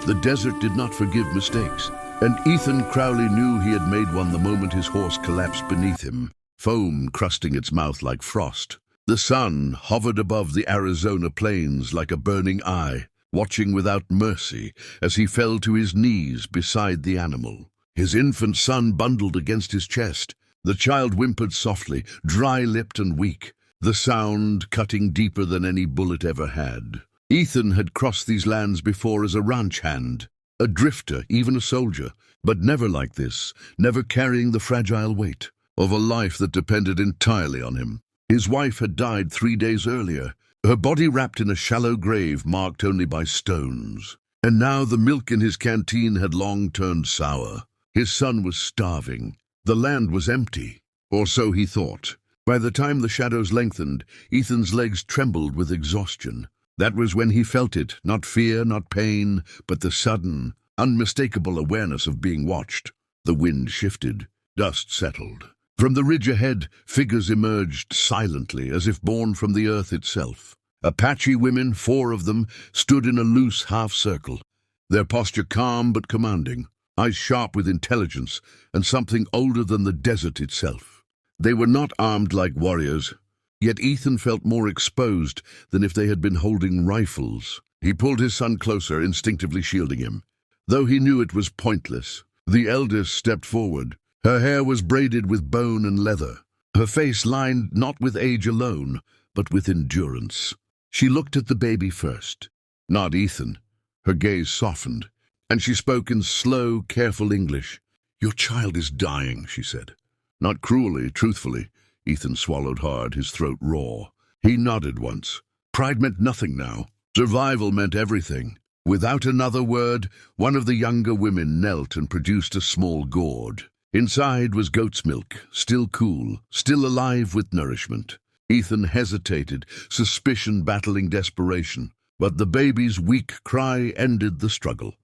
The desert did not forgive mistakes, and Ethan Crowley knew he had made one the moment his horse collapsed beneath him, foam crusting its mouth like frost. The sun hovered above the Arizona plains like a burning eye, watching without mercy as he fell to his knees beside the animal. His infant son bundled against his chest. The child whimpered softly, dry-lipped and weak, the sound cutting deeper than any bullet ever had. Ethan had crossed these lands before as a ranch hand, a drifter, even a soldier, but never like this, never carrying the fragile weight of a life that depended entirely on him. His wife had died 3 days earlier, her body wrapped in a shallow grave marked only by stones. And now the milk in his canteen had long turned sour. His son was starving. The land was empty, or so he thought. By the time the shadows lengthened, Ethan's legs trembled with exhaustion. That was when he felt it, not fear, not pain, but the sudden, unmistakable awareness of being watched. The wind shifted, dust settled. From the ridge ahead, figures emerged silently, as if born from the earth itself. Apache women, 4 of them, stood in a loose half-circle, their posture calm but commanding, eyes sharp with intelligence and something older than the desert itself. They were not armed like warriors, yet Ethan felt more exposed than if they had been holding rifles. He pulled his son closer, instinctively shielding him. Though he knew it was pointless, the eldest stepped forward. Her hair was braided with bone and leather, her face lined not with age alone, but with endurance. She looked at the baby first, not Ethan. Her gaze softened, and she spoke in slow, careful English. "Your child is dying," she said. Not cruelly, truthfully. Ethan swallowed hard, his throat raw. He nodded once. Pride meant nothing now. Survival meant everything. Without another word, one of the younger women knelt and produced a small gourd. Inside was goat's milk, still cool, still alive with nourishment. Ethan hesitated, suspicion battling desperation, but the baby's weak cry ended the struggle.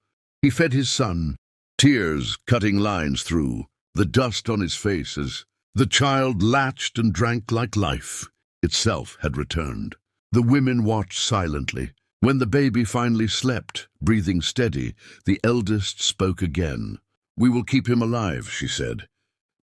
He fed his son, tears cutting lines through, the dust on his face as the child latched and drank like life itself had returned. The women watched silently. When the baby finally slept, breathing steady, the eldest spoke again. "We will keep him alive," she said.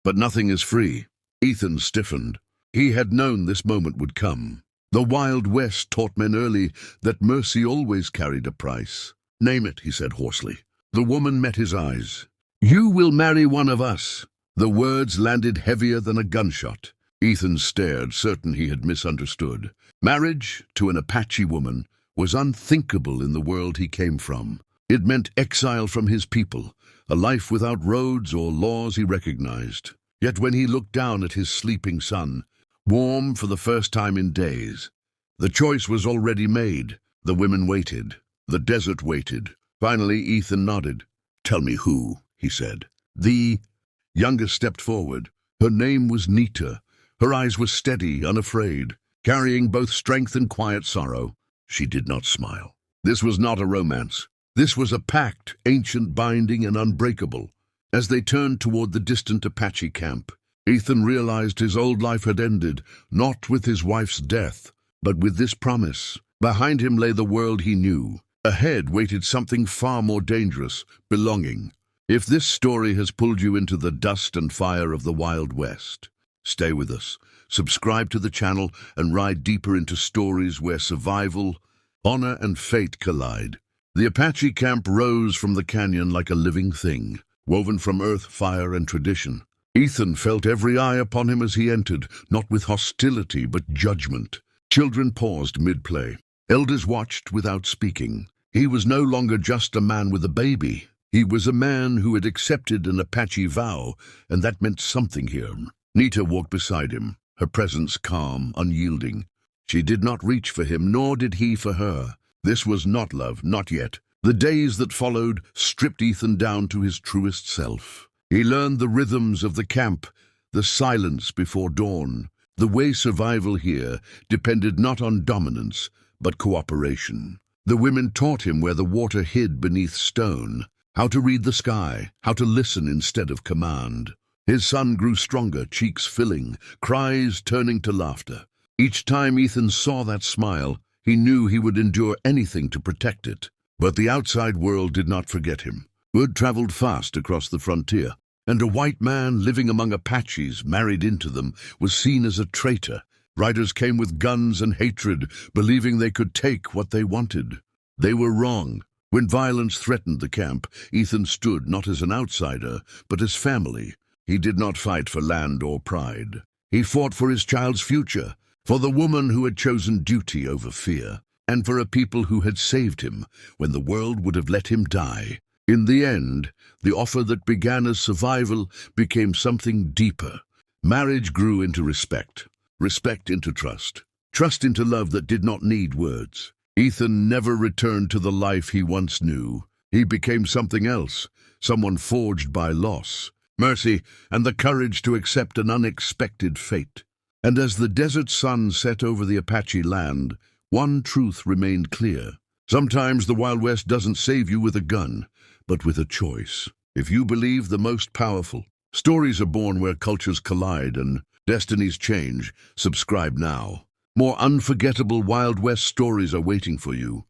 "But nothing is free." Ethan stiffened. He had known this moment would come. The Wild West taught men early that mercy always carried a price. "Name it," he said hoarsely. The woman met his eyes. "You will marry one of us." The words landed heavier than a gunshot. Ethan stared, certain he had misunderstood. Marriage, to an Apache woman, was unthinkable in the world he came from. It meant exile from his people, a life without roads or laws he recognized. Yet when he looked down at his sleeping son, warm for the first time in days, the choice was already made. The women waited. The desert waited. Finally, Ethan nodded. "Tell me who," he said. The youngest stepped forward. Her name was Nita. Her eyes were steady, unafraid, carrying both strength and quiet sorrow. She did not smile. This was not a romance. This was a pact, ancient, binding, and unbreakable. As they turned toward the distant Apache camp, Ethan realized his old life had ended, not with his wife's death, but with this promise. Behind him lay the world he knew. Ahead waited something far more dangerous, belonging. If this story has pulled you into the dust and fire of the Wild West, stay with us. Subscribe to the channel and ride deeper into stories where survival, honor, and fate collide. The Apache camp rose from the canyon like a living thing, woven from earth, fire, and tradition. Ethan felt every eye upon him as he entered, not with hostility but judgment. Children paused mid-play. Elders watched without speaking. He was no longer just a man with a baby. He was a man who had accepted an Apache vow, and that meant something here. Nita walked beside him, her presence calm, unyielding. She did not reach for him, nor did he for her. This was not love, not yet. The days that followed stripped Ethan down to his truest self. He learned the rhythms of the camp, the silence before dawn. The way survival here depended not on dominance, but cooperation. The women taught him where the water hid beneath stone, how to read the sky, how to listen instead of command. His son grew stronger, cheeks filling, cries turning to laughter. Each time Ethan saw that smile, he knew he would endure anything to protect it. But the outside world did not forget him. Word traveled fast across the frontier, and a white man living among Apaches, married into them, was seen as a traitor. Riders came with guns and hatred, believing they could take what they wanted. They were wrong. When violence threatened the camp, Ethan stood not as an outsider, but as family. He did not fight for land or pride. He fought for his child's future, for the woman who had chosen duty over fear, and for a people who had saved him when the world would have let him die. In the end, the offer that began as survival became something deeper. Marriage grew into respect, respect into trust, trust into love that did not need words. Ethan never returned to the life he once knew. He became something else, someone forged by loss, mercy, and the courage to accept an unexpected fate. And as the desert sun set over the Apache land, one truth remained clear. Sometimes the Wild West doesn't save you with a gun, but with a choice. If you believe the most powerful, stories are born where cultures collide and destinies change. Subscribe now. More unforgettable Wild West stories are waiting for you.